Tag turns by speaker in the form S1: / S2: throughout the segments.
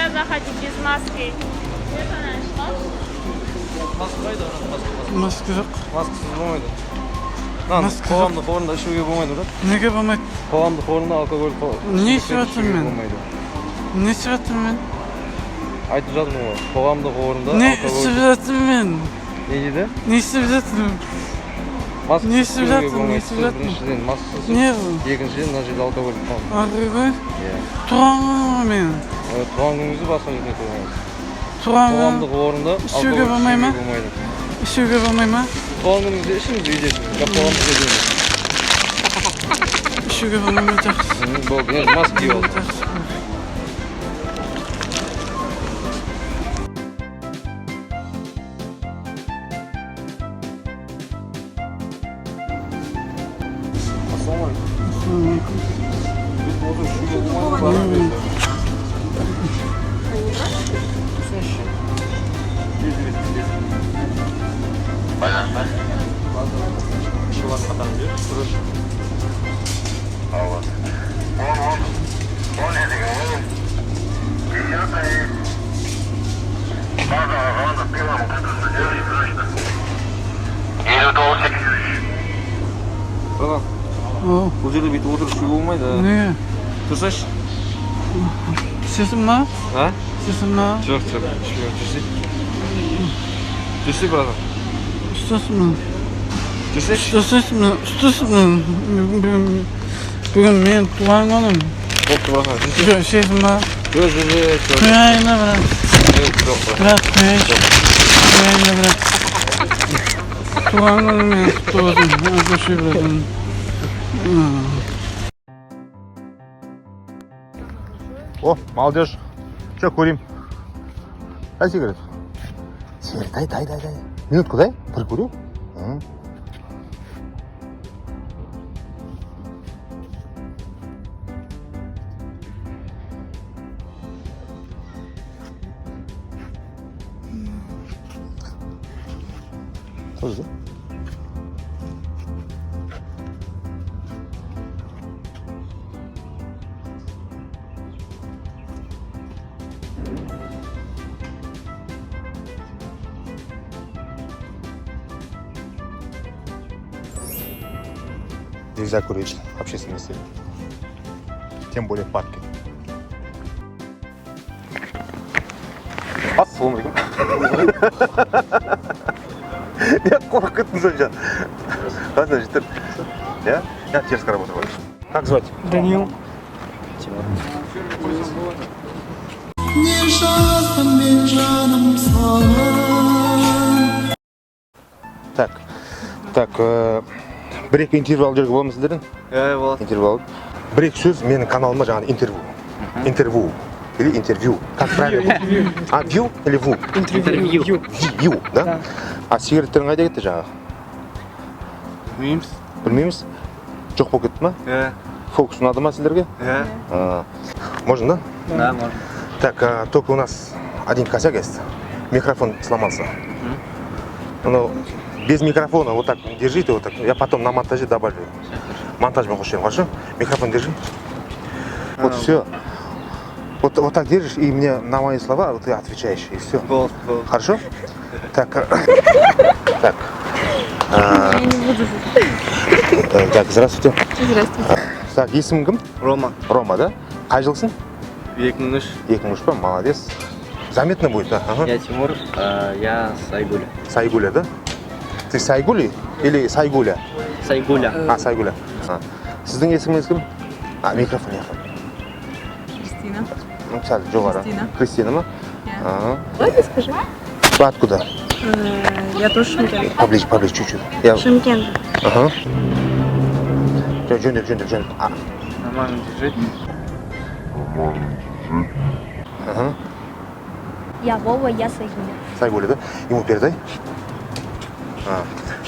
S1: Нельзя заходить без маски.
S2: Maske yok.
S3: Maskasız болмайды. Қоғамдық орында ішуге болмайды, да?
S2: Неге болмайды?
S3: Қоғамдық орында алкоголь
S2: Не ішіп жатырмын мен?
S3: болмайды.
S2: Не ішіп жатырмын мен?
S3: Айтып жатырмын ғой, қоғамдық орында
S2: Не
S3: алкоголь.
S2: ішіп жатырмын мен?
S3: Не дейді?
S2: Не ішіп жатырмын? Не ішіп жатырмын? Не ішіп жатырмын?
S3: Біріншіден маскасыз.
S2: Не бұл?
S3: Екіншіден мына жерде алкоголь тұтамын.
S2: Алкоголь?
S3: Иә.
S2: Тұрғанмын мен.
S3: Туған күніңізді басқа жерде тойлаңыз.
S2: Тұрғанмын.
S3: Қоғамдық орында
S2: Ішуге болмай ма? Ішуге болмай ма?
S3: Туған күніңізде ішіңіз үйдесіз. Қоғамдық жерде емес.
S2: Ішуге болмай ма? Жақсы.
S3: Болды, енді маска киіп алды.
S2: Жақсы.
S3: Ассалаумағалейкум. Біз осы ішуге болмайды ма? Братан, бұл жерде бүйтіп отырып ішуге болмайды.
S2: Неге?
S3: Тұрсайшы.
S2: Сесім ма?
S3: А?
S2: Сесім ма?
S3: Жоқ, ішуге жүрсей. Жүрсей, братан.
S2: Ұстасымын.
S3: Жүрсейші.
S2: Ұстасымын. Бүгін мен туған күнім.
S3: Болды, братан.
S2: Сесім ма?
S3: Жоқ.
S2: Қойайына, брат.
S3: Жоқ,
S2: Брат, қойайшы. Қойайына, брат. Туған күнім мен құтты болсын. Көше, братан.
S4: О, молодежь. Че, курим? Дай сигарет. Сигарет, дай. Минутку дай, прикурю. Тоже, да? Нельзя курить в общественном месте. Тем более в парке. Ассалаумағалейкум. Я қорқыттың сонша. Қасына жетір. Я теріс қарап отырмын. Как звать?
S2: Данил.
S4: Так, бір-екі интервью алып жүрген боламын сіздерден?
S3: болады.
S4: Интервью алып. Бір-екі сөз менің каналыма жаңағы интервью. Или интервью. Как правильно? А, вью или ву?
S3: Интервью.
S4: Вью, да? А сигареттерің қайда кетті жаңағы? Білмейміз? Жоқ болып кетті ма? Фокус ұнады ма сіздерге? Можно, да?
S3: Да, можно.
S4: Так, только у нас один косяк есть. Микрофон сломался. Ну, без микрофона вот так держите, вот так. Я потом на монтаже добавлю. Монтаж мы хочем, хорошо? Микрофон держи. Вот все. Вот так держишь, и мне на мои слова вот ты отвечаешь, и все. Хорошо? Так. Так.
S1: Я не буду.
S4: Так, здравствуйте.
S1: Здравствуйте.
S4: Так, есімің кім?
S3: Рома.
S4: Рома, да? Қай жылсың?
S3: 2003.
S4: 2003 па? Молодец. Заметно будет, да? Ага.
S3: Я Тимур, я Сайгуля.
S4: Сайгуля, да? Ты Сайгули или Сайгуля?
S3: Сайгуля.
S4: А, Сайгуля. Сіздің есіміңіз кім? А, микрофон яқын.
S1: Кристина.
S4: Ну, сәл жоғары.
S1: Кристина.
S4: Кристина ма?
S1: Ага. Давай скажи.
S4: Вы откуда?
S1: Я тоже Шымкент.
S4: Поближе, чуть-чуть. Я...
S1: Шымкент.
S4: Ага. Жөндеп.
S3: Нормально держи.
S4: Ага.
S1: Я Вова, я Сайгуля.
S4: Сайгуля, да? Ему передай.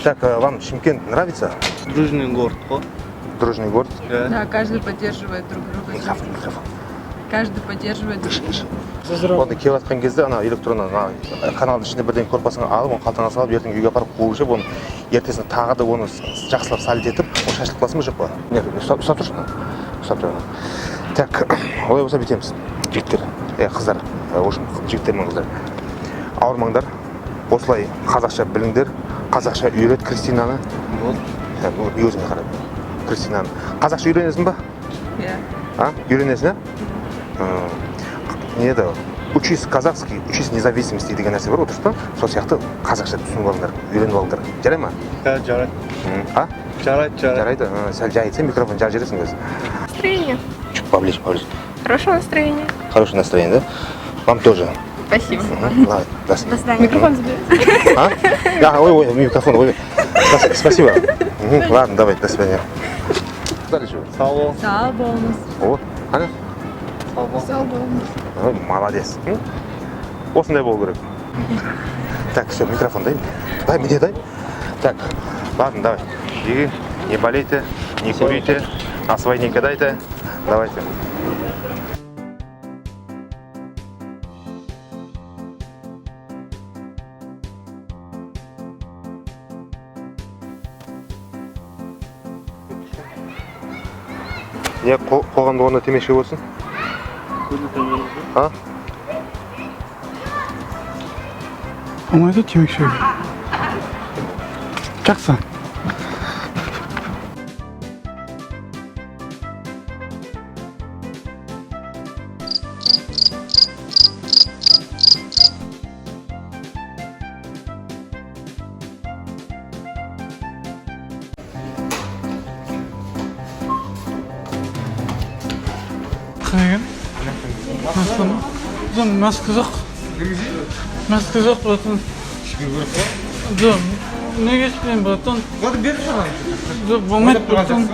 S4: Так, вам Шымкент нравится?
S3: Дружный город.
S4: Дружный город?
S5: Да, каждый поддерживает друг друга.
S4: Микрофон.
S5: Каждый поддерживает друг друга.
S4: Оны келіп жатқан кезде ана электронды каналдың ішінде бірден көрпасын алып, оны қалтаңа салып, ертең үйге апарып қуып жеп, оны ертесіне тағы да оны жақсылап салит етіп, оны шашлық қыласың ба жоқ па? Нет, ұстап тұршы. Ұстап тұр. Так, олай болса бүйтеміз. Жігіттер, қыздар. ошо жигиттер менен кыздар ауырмаңдар, осылай қазақша біліңдер, қазақша үйрет Кристинаны. Өзіңе қарап, Кристинаны. Қазақша үйренесің ба?
S5: Иә.
S4: Үйренесің, не еді, учись казахский, учись независимости деген нәрсе бар, отырсыз ба? Сол сияқты қазақша түсініп алыңдар, үйреніп алыңдар. Жарай ма?
S3: Жарайды.
S4: Жарайды. Сәл жай айтсаң, микрофон жарып жібересің өзі.
S1: Настроение.
S4: Чуть поближе.
S1: Хорошего настроения.
S4: Хорошее настроение, да? Вам тоже.
S1: Спасибо.
S4: Ладно, до свидания.
S1: Микрофон забери.
S4: Ой, микрофон, ой. Спасибо. Ладно, давай, до свидания. Дальше.
S3: Sağ ol.
S5: Sağ болыңыз.
S4: Вот, ана?
S5: Сау болыңыз.
S4: Молодец. Осындай болу керек. Так, все, микрофон дай. Дай мне, дай. Так, ладно, давай. И не болейте, не курите, а свои не кидайте. Давайте. Не қоғамда орнына темекі болсын?
S2: Оңайды темекі шегу. Жақсы. Қайын? Насылы? Жоқ, маска жоқ. Маска жоқ, братан. Жоқ, неге ішпеймін, братан? Жоқ, болмайды, братан.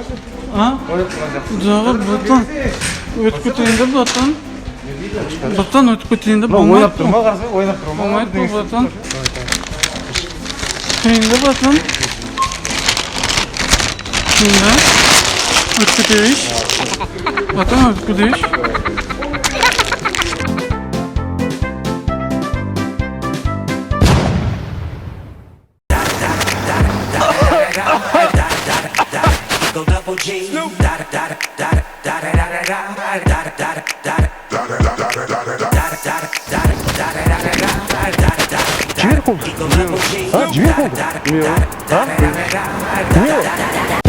S2: Жоқ, братан. Өтіп кетейін де, братан. Братан, өтіп кетейін де, болмайды.
S3: Ойнап тұрма, қарсы, ойнап тұрма.
S2: Болмайды, братан. Қиын де, братан. Қиын де. Өтіп кетейіш. Братан, өтіп кетейіш.
S4: Жібер қолды. Жібер қолды.